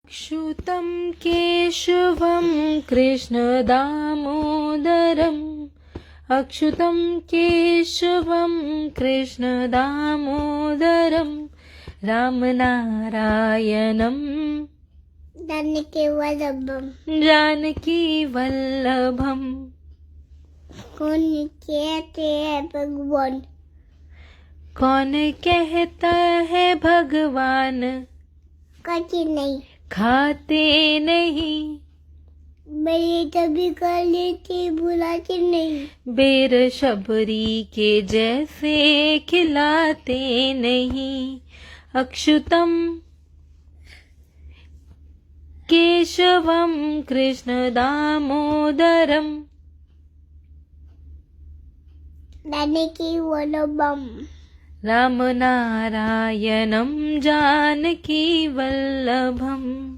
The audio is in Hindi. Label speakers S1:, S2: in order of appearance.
S1: अच्युतं केशवं कृष्णदामोदरम् अच्युतं केशवं कृष्णदामोदरं रामनारायणं जानकीवल्लभं
S2: कौन कहते हैं भगवान?
S1: कौन कहता है भगवान?
S2: कभी नहीं,
S1: खाते नहीं,
S2: मेरी तभी कर लेती बुलाती नहीं।
S1: बेर शबरी के जैसे खिलाते नहीं। अच्युतं केशवं कृष्णदामोदरं
S2: जानकीवल्लभं
S1: रामनारायणं जानकीवल्लभम्।